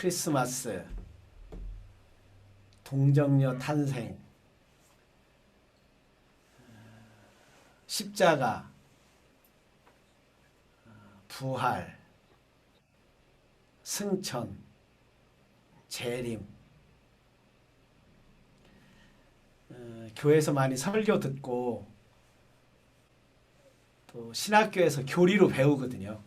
크리스마스, 동정녀 탄생, 십자가, 부활, 승천, 재림. 교회에서 많이 설교 듣고 또 신학교에서 교리로 배우거든요.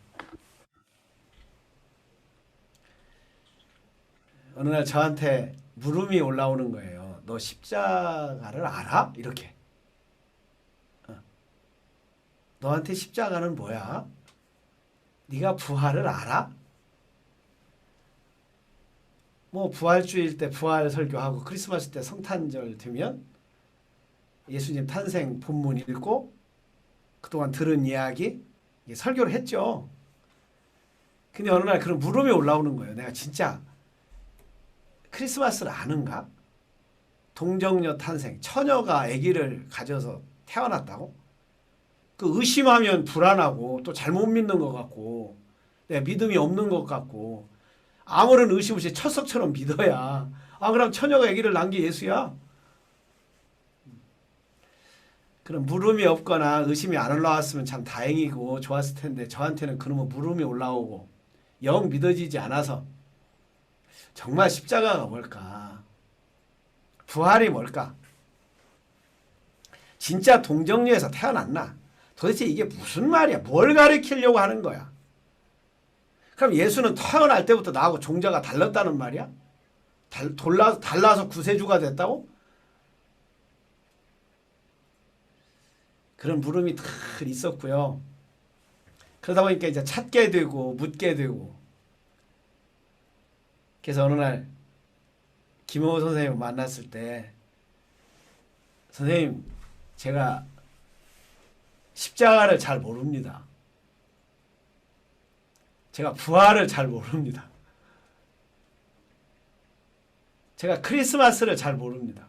어느 날 저한테 물음이 올라오는 거예요. 너 십자가를 알아? 이렇게. 너한테 십자가는 뭐야? 네가 부활을 알아? 뭐 부활주일 때 부활 설교하고 크리스마스 때 성탄절 되면 예수님 탄생 본문 읽고 그동안 들은 이야기 설교를 했죠. 근데 어느 날 그런 물음이 올라오는 거예요. 내가 진짜 크리스마스를 아는가? 동정녀 탄생, 처녀가 아기를 가져서 태어났다고? 그 의심하면 불안하고 또 잘못 믿는 것 같고 내가 믿음이 없는 것 같고 아무런 의심 없이 철석처럼 믿어야 그럼 처녀가 아기를 낳은 게 예수야? 그런 물음이 없거나 의심이 안 올라왔으면 참 다행이고 좋았을 텐데 저한테는 그놈의 물음이 올라오고 영 믿어지지 않아서 정말 십자가가 뭘까? 부활이 뭘까? 진짜 동정녀에서 태어났나? 도대체 이게 무슨 말이야? 뭘 가르치려고 하는 거야? 그럼 예수는 태어날 때부터 나하고 종자가 달랐다는 말이야? 달라서 구세주가 됐다고? 그런 물음이 늘 있었고요. 그러다 보니까 이제 찾게 되고 묻게 되고 그래서 어느 날 김호 선생님을 만났을 때 선생님 제가 십자가를 잘 모릅니다. 제가 부활을 잘 모릅니다. 제가 크리스마스를 잘 모릅니다.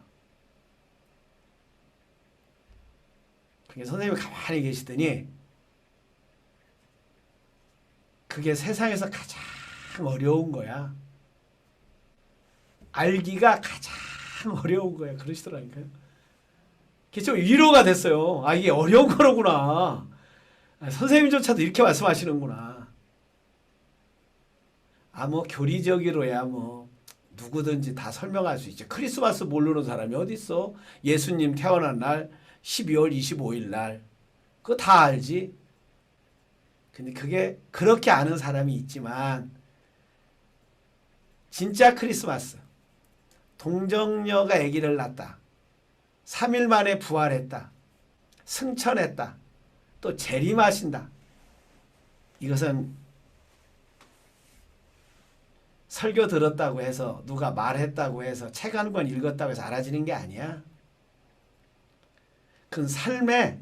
그게 선생님이 가만히 계시더니 그게 세상에서 가장 어려운 거야. 알기가 가장 어려운 거야. 그러시더라니까요. 그게 좀 위로가 됐어요. 이게 어려운 거로구나. 선생님조차도 이렇게 말씀하시는구나. 뭐 교리적으로야 뭐 누구든지 다 설명할 수 있지. 크리스마스 모르는 사람이 어디 있어? 예수님 태어난 날 12월 25일 날 그거 다 알지. 근데 그게 그렇게 아는 사람이 있지만 진짜 크리스마스 동정녀가 아기를 낳았다. 3일 만에 부활했다. 승천했다. 또 재림하신다. 이것은 설교 들었다고 해서 누가 말했다고 해서 책 한 권 읽었다고 해서 알아지는 게 아니야. 그 삶의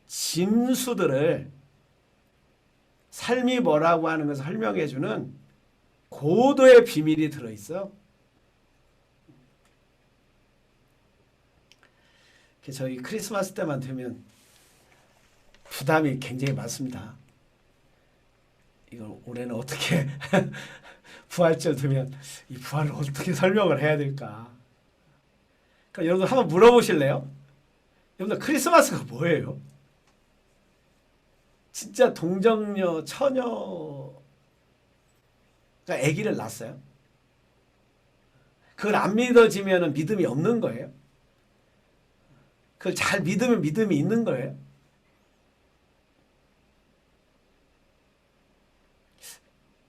진수들을 삶이 뭐라고 하는 것을 설명해주는 고도의 비밀이 들어있어. 저희 크리스마스 때만 되면 부담이 굉장히 많습니다. 이걸 올해는 어떻게 부활절 되면 이 부활을 어떻게 설명을 해야 될까? 그러니까 여러분 한번 물어보실래요? 여러분들 크리스마스가 뭐예요? 진짜 동정녀, 처녀가 아기를 낳았어요? 그걸 안 믿어지면 믿음이 없는 거예요? 그걸 잘 믿으면 믿음이 있는 거예요?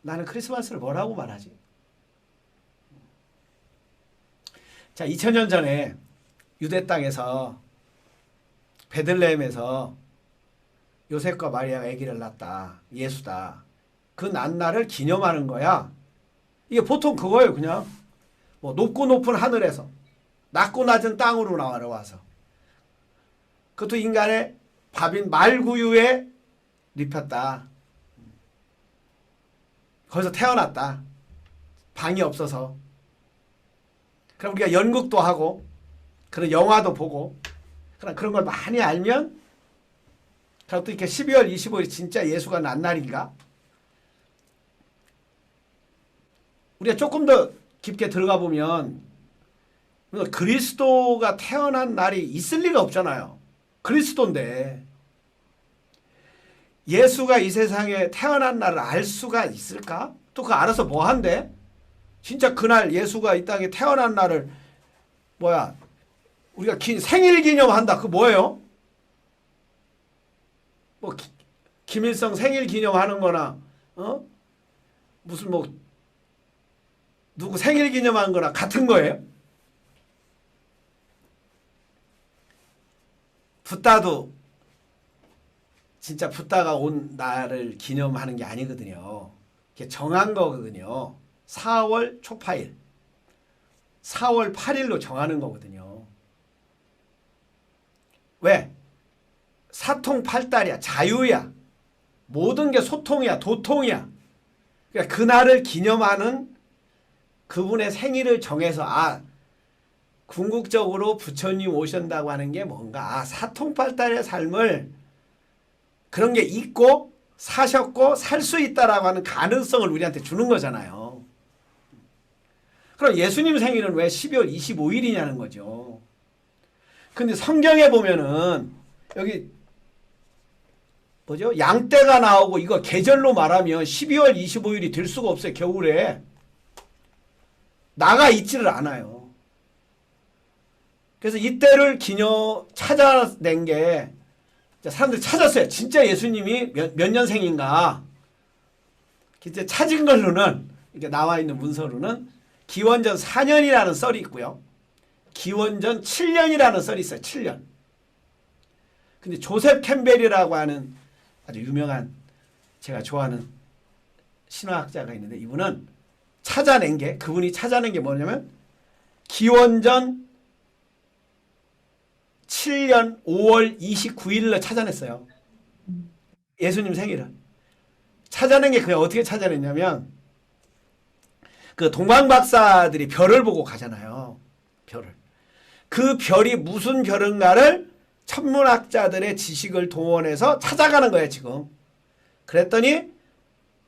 나는 크리스마스를 뭐라고 말하지? 자, 2000년 전에 유대 땅에서 베들레헴에서 요셉과 마리아가 아기를 낳았다. 예수다. 그 난 날을 기념하는 거야. 이게 보통 그거예요. 그냥 뭐 높고 높은 하늘에서 낮고 낮은 땅으로 나와서 그것도 인간의 밥인 말구유에 입혔다. 거기서 태어났다. 방이 없어서. 그럼 우리가 연극도 하고 그런 영화도 보고 그런 걸 많이 알면 그럼 또 이렇게 12월 25일이 진짜 예수가 난 날인가? 우리가 조금 더 깊게 들어가 보면 그리스도가 태어난 날이 있을 리가 없잖아요. 그리스도인데 예수가 이 세상에 태어난 날을 알 수가 있을까? 또 그거 알아서 뭐 한대? 진짜 그날 예수가 이 땅에 태어난 날을 우리가 생일 기념한다. 그 뭐예요? 뭐 김일성 생일 기념하는 거나 무슨 누구 생일 기념하는 거나 같은 거예요? 붓다도 진짜 붓다가 온 날을 기념하는 게 아니거든요. 이게 정한 거거든요. 4월 초파일 4월 8일로 정하는 거거든요. 왜? 사통팔달이야. 자유야. 모든 게 소통이야. 도통이야. 그러니까 그날을 기념하는 그분의 생일을 정해서 궁극적으로 부처님 오신다고 하는 게 뭔가 사통팔달의 삶을 그런 게 있고 사셨고 살 수 있다라고 하는 가능성을 우리한테 주는 거잖아요. 그럼 예수님 생일은 왜 12월 25일이냐는 거죠. 근데 성경에 보면은 여기 양떼가 나오고 이거 계절로 말하면 12월 25일이 될 수가 없어요. 겨울에. 나가 있지를 않아요. 그래서 이때를 찾아낸 게 사람들이 찾았어요. 진짜 예수님이 몇 년생인가. 이제 찾은 걸로는 이렇게 나와 있는 문서로는 기원전 4년이라는 썰이 있고요. 기원전 7년이라는 썰이 있어요. 7년. 근데 조셉 캠벨이라고 하는 아주 유명한 제가 좋아하는 신화학자가 있는데 이분은 그분이 찾아낸 게 뭐냐면 기원전 7년 5월 29일로 찾아냈어요. 예수님 생일을. 찾아낸 게 그냥 어떻게 찾아냈냐면 그 동방박사들이 별을 보고 가잖아요. 별을. 그 별이 무슨 별인가를 천문학자들의 지식을 동원해서 찾아가는 거예요, 지금. 그랬더니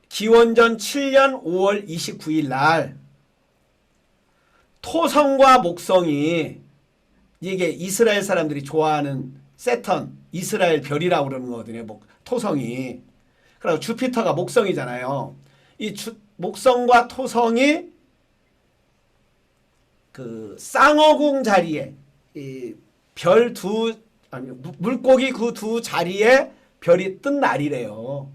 기원전 7년 5월 29일 날 토성과 목성이 이게 이스라엘 사람들이 좋아하는 세턴, 이스라엘 별이라고 그러는 거거든요. 토성이. 그리고 주피터가 목성이잖아요. 이 목성과 토성이 그 쌍어궁 자리에 물고기 그 두 자리에 별이 뜬 날이래요.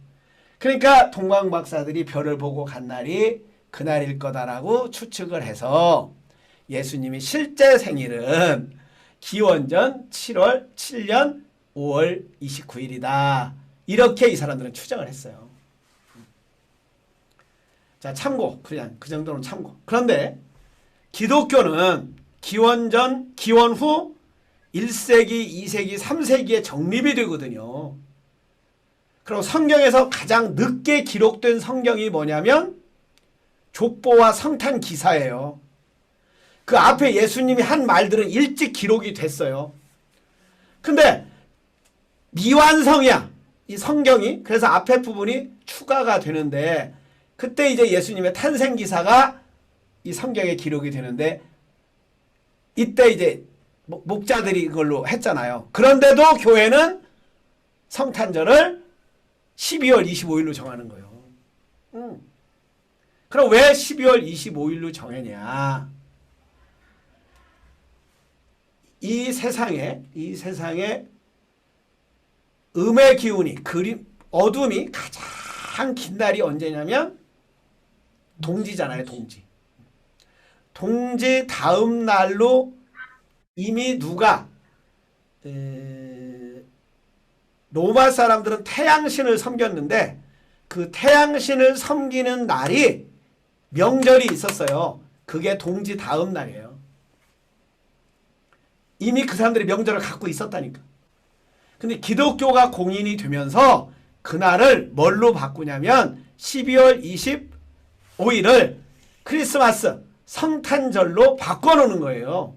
그러니까 동방박사들이 별을 보고 간 날이 그날일 거다라고 추측을 해서 예수님이 실제 생일은 기원전 7년 5월 29일이다. 이렇게 이 사람들은 추정을 했어요. 자, 참고. 그냥 그 정도는 참고. 그런데 기독교는 기원 후 1세기, 2세기, 3세기에 정립이 되거든요. 그리고 성경에서 가장 늦게 기록된 성경이 뭐냐면 족보와 성탄 기사예요. 그 앞에 예수님이 한 말들은 일찍 기록이 됐어요. 근데 미완성이야. 이 성경이. 그래서 앞에 부분이 추가가 되는데 그때 이제 예수님의 탄생 기사가 이 성경에 기록이 되는데 이때 이제 목자들이 그걸로 했잖아요. 그런데도 교회는 성탄절을 12월 25일로 정하는 거예요. 그럼 왜 12월 25일로 정했냐? 이 세상에 음의 기운이 어둠이 가장 긴 날이 언제냐면 동지잖아요. 동지 다음 날로 이미 누가 로마 사람들은 태양신을 섬겼는데 그 태양신을 섬기는 날이 명절이 있었어요. 그게 동지 다음 날이에요. 이미 그 사람들이 명절을 갖고 있었다니까. 근데 기독교가 공인이 되면서 그날을 뭘로 바꾸냐면 12월 25일을 크리스마스 성탄절로 바꿔놓는 거예요.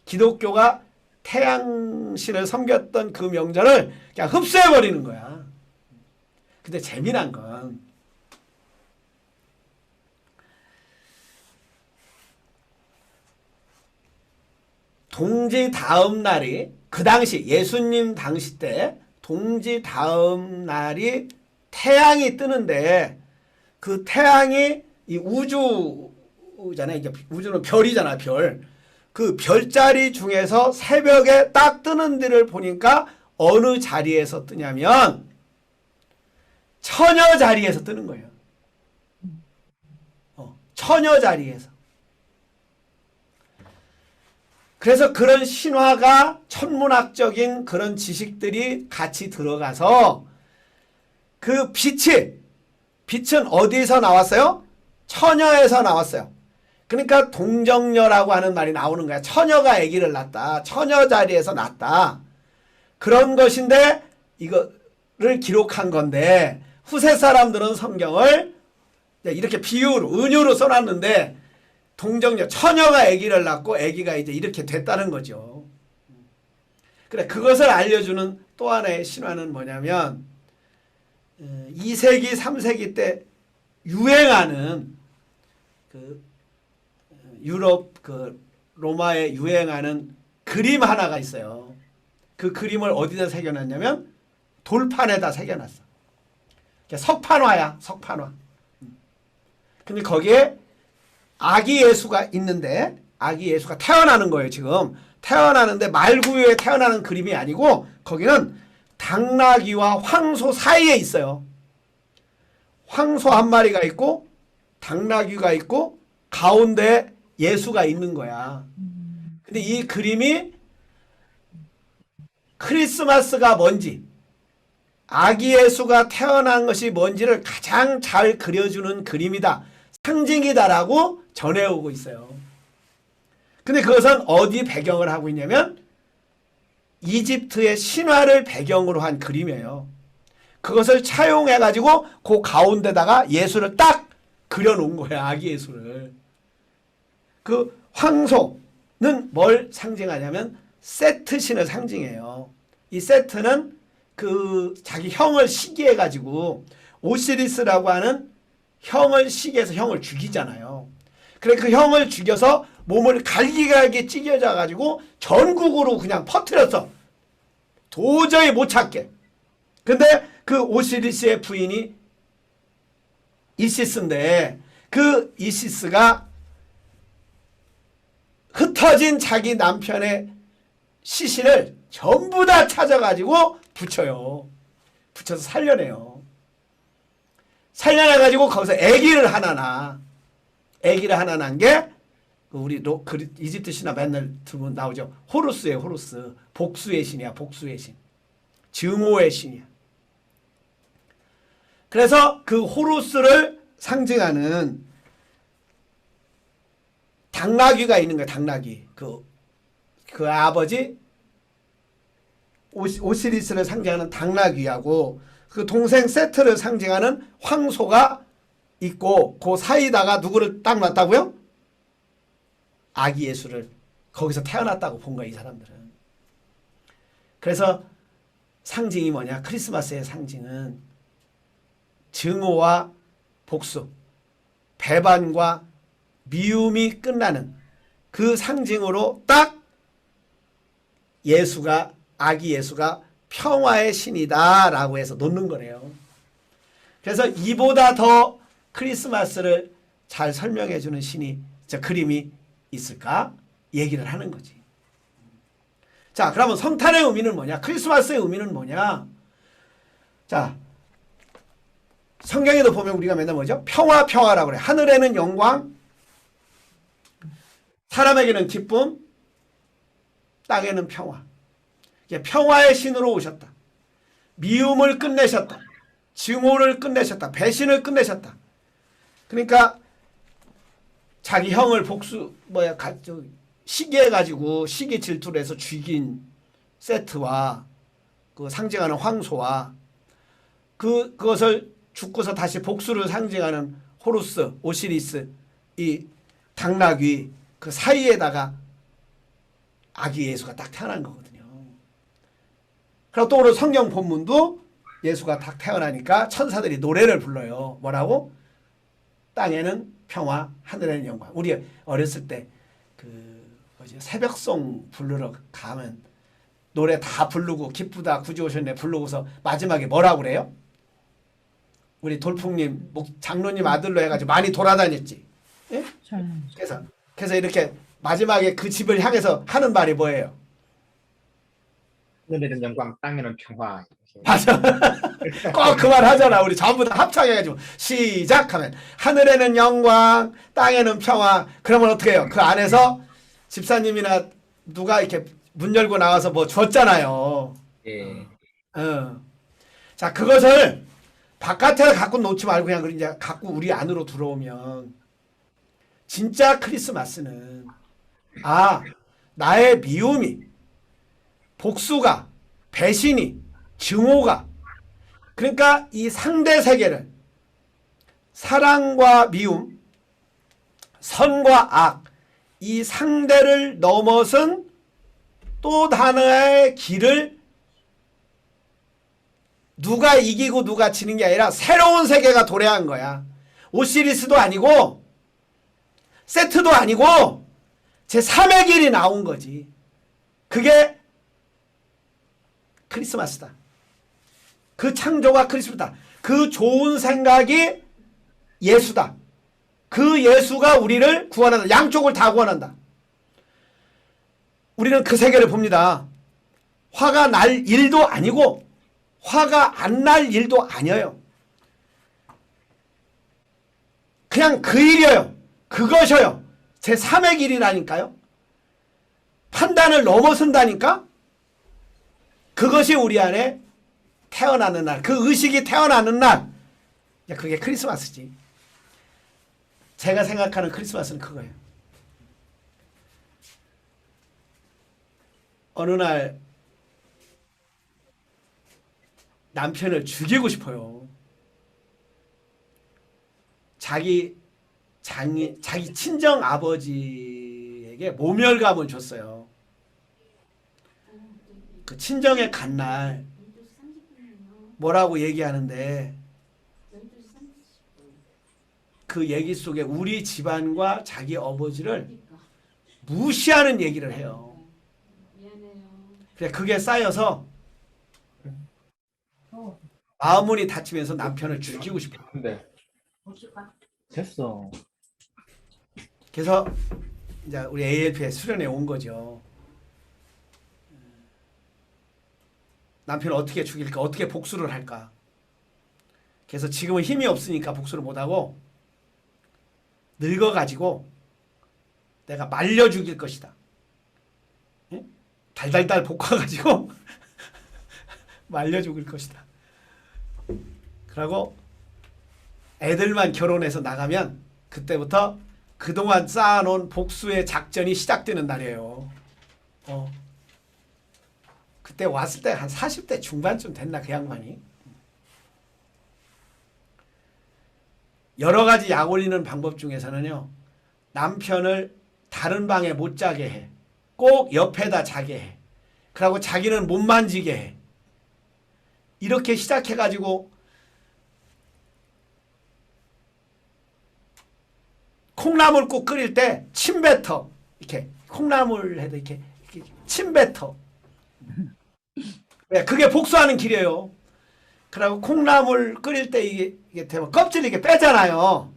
기독교가 태양신을 섬겼던 그 명절을 그냥 흡수해버리는 거야. 근데 재미난 건 동지 다음 날이 그 당시 예수님 당시 때 동지 다음 날이 태양이 뜨는데 그 태양이 이 우주잖아요. 이게 우주는 별이잖아, 별. 그 별자리 중에서 새벽에 딱 뜨는 데를 보니까 어느 자리에서 뜨냐면 처녀 자리에서 뜨는 거예요. 처녀 자리에서. 그래서 그런 신화가 천문학적인 그런 지식들이 같이 들어가서 그 빛은 어디서 나왔어요? 처녀에서 나왔어요. 그러니까 동정녀라고 하는 말이 나오는 거야. 처녀가 아기를 낳았다. 처녀 자리에서 낳았다. 그런 것인데 이거를 기록한 건데 후세 사람들은 성경을 이렇게 비유로 은유로 써놨는데 동정녀 처녀가 아기를 낳고 아기가 이제 이렇게 됐다는 거죠. 그래 그것을 알려주는 또 하나의 신화는 뭐냐면 2세기 3세기 때 유행하는 그 유럽 그 로마에 유행하는 그림 하나가 있어요. 그 그림을 어디다 새겨놨냐면 돌판에다 새겨놨어. 석판화야, 석판화. 근데 거기에 아기 예수가 있는데 아기 예수가 태어나는 거예요. 지금 태어나는데 말구유에 태어나는 그림이 아니고 거기는 당나귀와 황소 사이에 있어요. 황소 한 마리가 있고 당나귀가 있고 가운데 예수가 있는 거야. 근데 이 그림이 크리스마스가 뭔지 아기 예수가 태어난 것이 뭔지를 가장 잘 그려주는 그림이다. 상징이다라고 전해오고 있어요. 근데 그것은 어디 배경을 하고 있냐면 이집트의 신화를 배경으로 한 그림이에요. 그것을 차용해가지고 그 가운데다가 예수를 딱 그려놓은 거야. 아기 예수를. 그 황소는 뭘 상징하냐면 세트 신을 상징해요. 이 세트는 그 자기 형을 시기해가지고 오시리스라고 하는 형을 시기해서 형을 죽이잖아요. 그래 그 형을 죽여서 몸을 갈기갈기 찢겨져가지고 전국으로 그냥 퍼뜨렸어. 도저히 못 찾게. 근데 그 오시리스의 부인이 이시스인데 그 이시스가 흩어진 자기 남편의 시신을 전부 다 찾아가지고 붙여요. 붙여서 살려내요. 살려내가지고 거기서 아기를 하나 낳아. 아기를 하나 낳은 게 우리 이집트 신화 맨날 들으면 나오죠. 호루스예요. 호루스. 복수의 신이야. 복수의 신. 증오의 신이야. 그래서 그 호루스를 상징하는 당나귀가 있는 거야. 당나귀. 그 아버지 오시리스를 상징하는 당나귀하고 그 동생 세트를 상징하는 황소가 있고 그 사이다가 누구를 딱 놨다고요? 아기 예수를 거기서 태어났다고 본 거야. 이 사람들은. 그래서 상징이 뭐냐? 크리스마스의 상징은 증오와 복수, 배반과 미움이 끝나는 그 상징으로 딱 예수가 아기 예수가 평화의 신이다 라고 해서 놓는 거래요. 그래서 이보다 더 크리스마스를 잘 설명해 주는 신이 그림이 있을까? 얘기를 하는 거지. 자, 그러면 성탄의 의미는 뭐냐? 크리스마스의 의미는 뭐냐? 자, 성경에도 보면 우리가 맨날 뭐죠? 평화라고 그래. 하늘에는 영광, 사람에게는 기쁨, 땅에는 평화. 평화의 신으로 오셨다. 미움을 끝내셨다. 증오를 끝내셨다. 배신을 끝내셨다. 그러니까 자기 형을 시기해가지고 시기 질투를 해서 죽인 세트와 그 상징하는 황소와 그것을 죽고서 다시 복수를 상징하는 호루스, 오시리스, 이 당나귀 그 사이에다가 아기 예수가 딱 태어난 거거든요. 그리고 또 오늘 성경 본문도 예수가 딱 태어나니까 천사들이 노래를 불러요. 뭐라고? 땅에는 평화, 하늘에는 영광. 우리 어렸을 때 그 뭐지 새벽송 부르러 가면 노래 다 부르고 기쁘다 구주 오셨네 부르고서 마지막에 뭐라고 그래요? 우리 돌풍님 장로님 아들로 해가지고 많이 돌아다녔지. 예? 그래서 이렇게 마지막에 그 집을 향해서 하는 말이 뭐예요? 하늘에는 영광, 땅에는 평화. 맞아. 꼭 그 말 하잖아. 우리 전부 다 합창해가지고 시작하면 하늘에는 영광, 땅에는 평화. 그러면 어떻게 해요? 그 안에서 집사님이나 누가 이렇게 문 열고 나와서 뭐 줬잖아요. 예. 자, 그것을 바깥에서 갖고 놓지 말고 그냥 이제 갖고 우리 안으로 들어오면 진짜 크리스마스는 나의 미움이 복수가 배신이 증오가 그러니까 이 상대 세계를 사랑과 미움 선과 악 이 상대를 넘어선 또 하나의 길을 누가 이기고 누가 지는 게 아니라 새로운 세계가 도래한 거야. 오시리스도 아니고 세트도 아니고 제3의 길이 나온 거지. 그게 크리스마스다. 그 창조가 크리스마스다. 그 좋은 생각이 예수다. 그 예수가 우리를 구원한다. 양쪽을 다 구원한다. 우리는 그 세계를 봅니다. 화가 날 일도 아니고 화가 안 날 일도 아니에요. 그냥 그 일이에요. 그것이에요. 제3의 길이라니까요. 판단을 넘어선다니까. 그것이 우리 안에 태어나는 날, 그 의식이 태어나는 날, 그게 크리스마스지. 제가 생각하는 크리스마스는 그거예요. 어느 날 남편을 죽이고 싶어요. 자기 친정 아버지에게 모멸감을 줬어요. 그 친정에 간 날 뭐라고 얘기하는데 그 얘기 속에 우리 집안과 자기 어버지를 무시하는 얘기를 해요. 그래 그게 쌓여서 마음문이 닫히면서 남편을 죽이고 싶어요. 근데 됐어. 그래서 이제 우리 ALP에 수련회 온 거죠. 남편을 어떻게 죽일까? 어떻게 복수를 할까? 그래서 지금은 힘이 없으니까 복수를 못하고 늙어가지고 내가 말려 죽일 것이다. 예? 달달달 볶아가지고 말려 죽일 것이다. 그러고 애들만 결혼해서 나가면 그때부터 그동안 쌓아놓은 복수의 작전이 시작되는 날이에요. 그때 왔을 때 한 40대 중반쯤 됐나 그 양반이. 여러 가지 약 올리는 방법 중에서는요. 남편을 다른 방에 못 자게 해. 꼭 옆에다 자게 해. 그리고 자기는 못 만지게 해. 이렇게 시작해가지고 콩나물국 끓일 때 침 뱉어. 이렇게 콩나물 해도 이렇게 침 뱉어. 그게 복수하는 길이에요. 그리고 콩나물 끓일 때 이게 되면 껍질 이렇게 빼잖아요.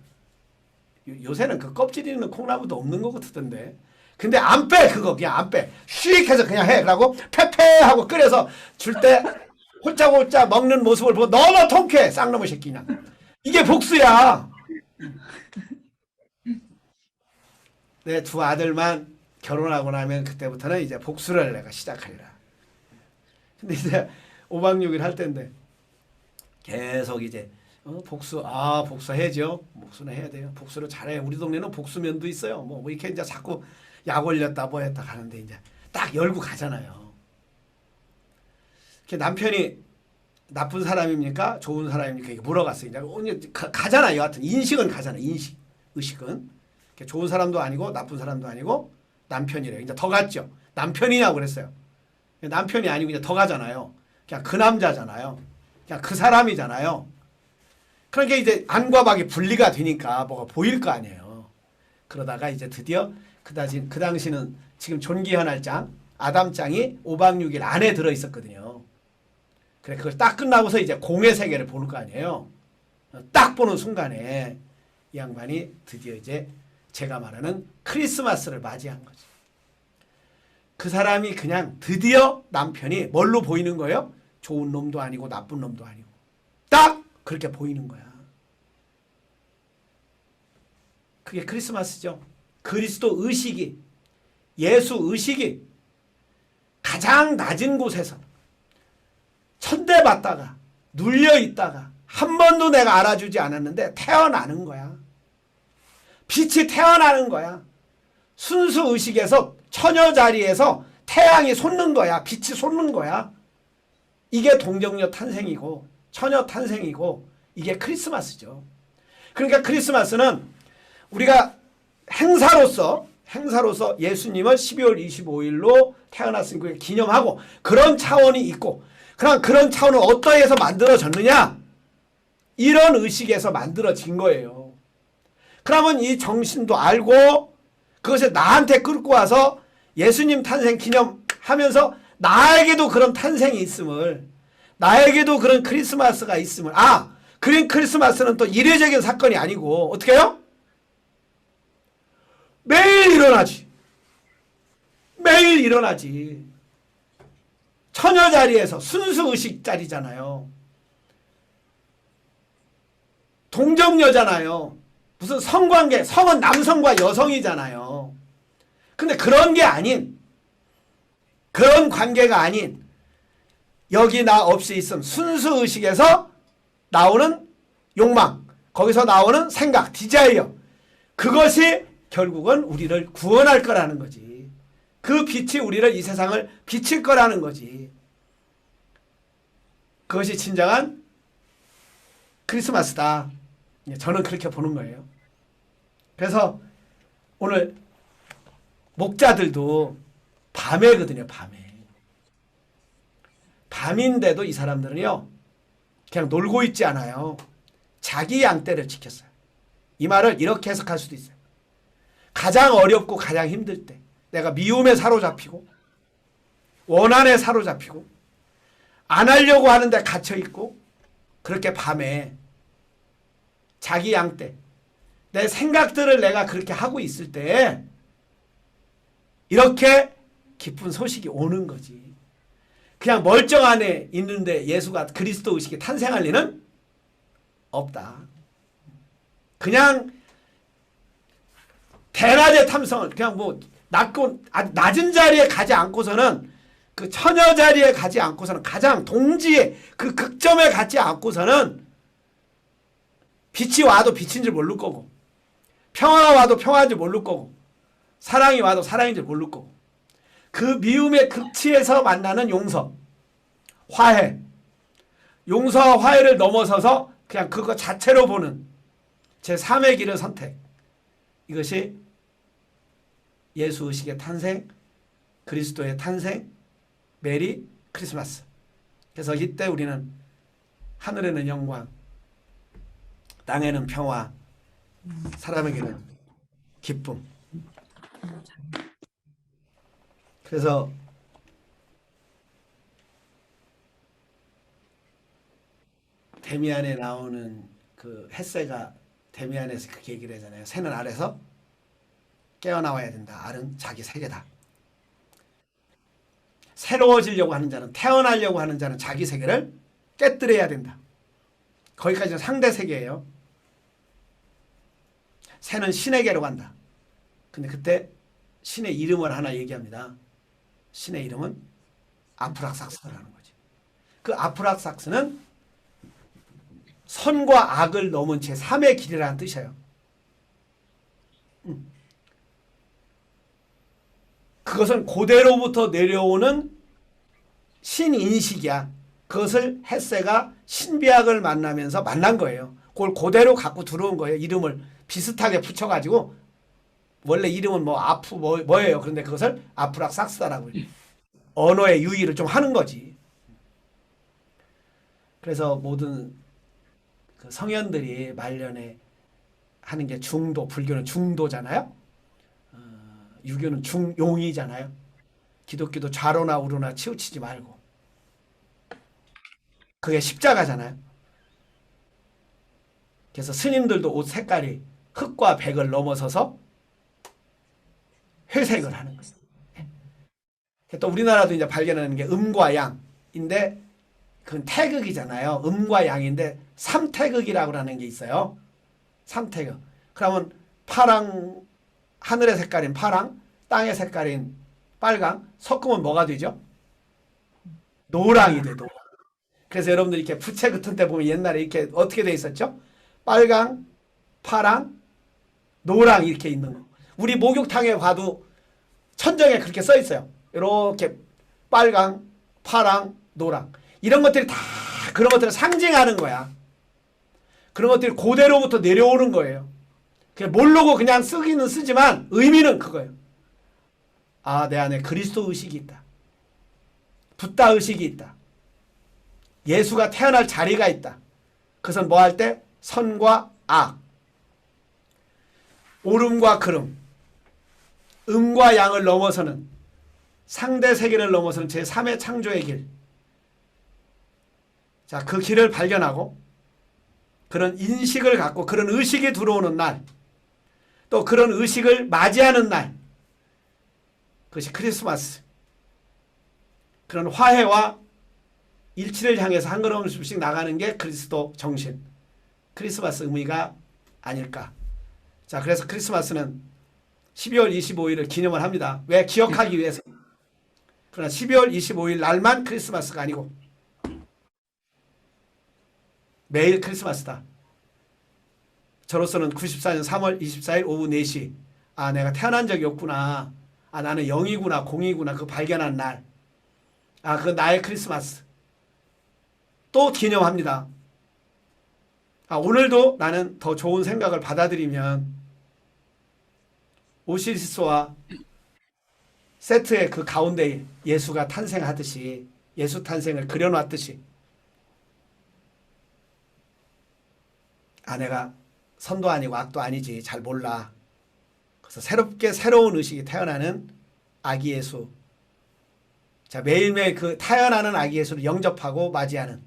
요새는 그 껍질 있는 콩나물도 없는 것 같던데. 근데 안 빼, 그거 그냥 안 빼. 휙 해서 그냥 해. 그러고 페페 하고 끓여서 줄 때 홀짝홀짝 먹는 모습을 보고 너무 통쾌해. 쌍놈의 새끼냐. 이게 복수야. 내 두 아들만 결혼하고 나면 그때부터는 이제 복수를 내가 시작하리라. 근데 이제 5박 6일 할 때인데 계속 이제 복수해야죠. 복수는 해야 돼요. 복수를 잘해. 우리 동네는 복수면도 있어요. 뭐 이렇게 이제 자꾸 약 올렸다 뭐 했다 하는데 이제 딱 열고 가잖아요. 남편이 나쁜 사람입니까? 좋은 사람입니까? 이렇게 물어갔어요. 이제 가잖아요. 여하튼 인식은 가잖아요. 의식은. 좋은 사람도 아니고 나쁜 사람도 아니고 남편이래요. 이제 더 갔죠. 남편이냐고 그랬어요. 남편이 아니고 이제 더 가잖아요. 그냥 그 남자잖아요. 그냥 그 사람이잖아요. 그러니까 이제 안과 밖이 분리가 되니까 뭐가 보일 거 아니에요. 그러다가 이제 드디어 그 당시는 지금 존귀현할장 아담장이 5박 6일 안에 들어 있었거든요. 그래 그걸 딱 끝나고서 이제 공의 세계를 보는 거 아니에요. 딱 보는 순간에 이 양반이 드디어 이제 제가 말하는 크리스마스를 맞이한 거죠. 그 사람이 그냥 드디어 남편이 뭘로 보이는 거예요? 좋은 놈도 아니고 나쁜 놈도 아니고 딱 그렇게 보이는 거야. 그게 크리스마스죠. 그리스도 의식이, 예수 의식이 가장 낮은 곳에서 천대받다가 눌려있다가 한 번도 내가 알아주지 않았는데 태어나는 거야. 빛이 태어나는 거야. 순수 의식에서 처녀 자리에서 태양이 솟는 거야. 빛이 솟는 거야. 이게 동정녀 탄생이고 처녀 탄생이고 이게 크리스마스죠. 그러니까 크리스마스는 우리가 행사로서 예수님을 12월 25일로 태어났으니까 기념하고 그런 차원이 있고 그런 차원은 어떠해서 만들어졌느냐? 이런 의식에서 만들어진 거예요. 그러면 이 정신도 알고 그것을 나한테 끌고 와서 예수님 탄생 기념하면서 나에게도 그런 탄생이 있음을 나에게도 그런 크리스마스가 있음을 그린 크리스마스는 또 이례적인 사건이 아니고 어떻게 해요? 매일 일어나지. 매일 일어나지. 처녀 자리에서 순수 의식 자리잖아요. 동정녀잖아요. 무슨 성관계, 성은 남성과 여성이잖아요. 근데 그런 게 아닌, 그런 관계가 아닌 여기 나 없이 있음 순수 의식에서 나오는 욕망, 거기서 나오는 생각, 디자이어, 그것이 결국은 우리를 구원할 거라는 거지. 그 빛이 우리를 이 세상을 비칠 거라는 거지. 그것이 진정한 크리스마스다. 저는 그렇게 보는 거예요. 그래서 오늘 목자들도 밤에거든요. 밤에. 밤인데도 이 사람들은요. 그냥 놀고 있지 않아요. 자기 양떼를 지켰어요. 이 말을 이렇게 해석할 수도 있어요. 가장 어렵고 가장 힘들 때 내가 미움에 사로잡히고 원한에 사로잡히고 안 하려고 하는데 갇혀있고 그렇게 밤에 자기 양떼 내 생각들을 내가 그렇게 하고 있을 때 이렇게 기쁜 소식이 오는 거지. 그냥 멀쩡한에 있는데 예수가 그리스도 의식이 탄생할 리는 없다. 그냥 대낮의 탐성을 그냥 뭐 낮은 자리에 가지 않고서는 그 처녀 자리에 가지 않고서는 가장 동지의 그 극점에 가지 않고서는 빛이 와도 빛인 줄 모를 거고 평화가 와도 평화인 줄 모를 거고 사랑이 와도 사랑인 줄 모를 거고 그 미움의 극치에서 만나는 용서, 화해, 용서와 화해를 넘어서서 그냥 그거 자체로 보는 제3의 길의 선택, 이것이 예수 의식의 탄생, 그리스도의 탄생, 메리 크리스마스. 그래서 이때 우리는 하늘에는 영광, 땅에는 평화, 사람에게는 기쁨. 그래서 데미안에 나오는 그 햇새가 데미안에서 그렇게 얘기를 하잖아요. 새는 알에서 깨어나와야 된다. 알은 자기 세계다. 새로워지려고 하는 자는, 태어나려고 하는 자는 자기 세계를 깨뜨려야 된다. 거기까지는 상대 세계예요. 새는 신에게로 간다. 근데 그때 신의 이름을 하나 얘기합니다. 신의 이름은 아프락삭스라는 거지. 그 아프락삭스는 선과 악을 넘은 제3의 길이라는 뜻이에요. 그것은 고대로부터 내려오는 신인식이야. 그것을 햇새가 신비학을 만나면서 만난 거예요. 그걸 그대로 갖고 들어온 거예요. 이름을 비슷하게 붙여가지고 원래 이름은 뭐예요. 그런데 그것을 아프락삭스다라고 언어의 유의를 좀 하는 거지. 그래서 모든 그 성현들이 말년에 하는 게 중도, 불교는 중도잖아요. 유교는 중용이잖아요. 기독교도 좌로나 우로나 치우치지 말고. 그게 십자가잖아요. 그래서 스님들도 옷 색깔이 흑과 백을 넘어서서 회색을 하는 거예요. 또 우리나라도 이제 발견하는 게 음과 양인데 그건 태극이잖아요. 음과 양인데 삼태극이라고 하는 게 있어요. 삼태극. 그러면 파랑, 하늘의 색깔인 파랑, 땅의 색깔인 빨강 섞으면 뭐가 되죠? 노랑이 돼, 노랑. 그래서 여러분들 이렇게 부채 같은 데 보면 옛날에 이렇게 어떻게 돼 있었죠? 빨강, 파랑, 노랑 이렇게 있는 거. 우리 목욕탕에 봐도 천정에 그렇게 써 있어요. 이렇게 빨강, 파랑, 노랑. 이런 것들이 다 그런 것들을 상징하는 거야. 그런 것들이 고대로부터 내려오는 거예요. 그냥 모르고 그냥 쓰기는 쓰지만 의미는 그거예요. 아, 내 안에 그리스도 의식이 있다. 붓다 의식이 있다. 예수가 태어날 자리가 있다. 그것은 뭐 할 때? 선과 악, 옳음과 그름, 음과 양을 넘어서는 상대 세계를 넘어서는 제3의 창조의 길. 자, 그 길을 발견하고 그런 인식을 갖고 그런 의식이 들어오는 날, 또 그런 의식을 맞이하는 날, 그것이 크리스마스. 그런 화해와 일치를 향해서 한 걸음씩 나가는 게 그리스도 정신, 크리스마스 의미가 아닐까. 자, 그래서 크리스마스는 12월 25일을 기념을 합니다. 왜? 기억하기 위해서. 그러나 12월 25일 날만 크리스마스가 아니고 매일 크리스마스다. 저로서는 94년 3월 24일 오후 4시 아, 내가 태어난 적이 없구나. 아, 나는 0이구나 0이구나 그 발견한 날. 아, 그건 나의 크리스마스. 또 기념합니다. 아, 오늘도 나는 더 좋은 생각을 받아들이면 오시리스와 세트의 그 가운데 예수가 탄생하듯이 예수 탄생을 그려놨듯이 아, 내가 선도 아니고 악도 아니지 잘 몰라. 그래서 새롭게 새로운 의식이 태어나는 아기 예수. 자, 매일매일 그 태어나는 아기 예수를 영접하고 맞이하는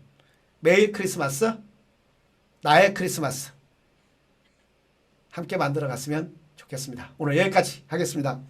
매일 크리스마스, 나의 크리스마스 함께 만들어 갔으면 좋겠습니다. 오늘 여기까지 하겠습니다.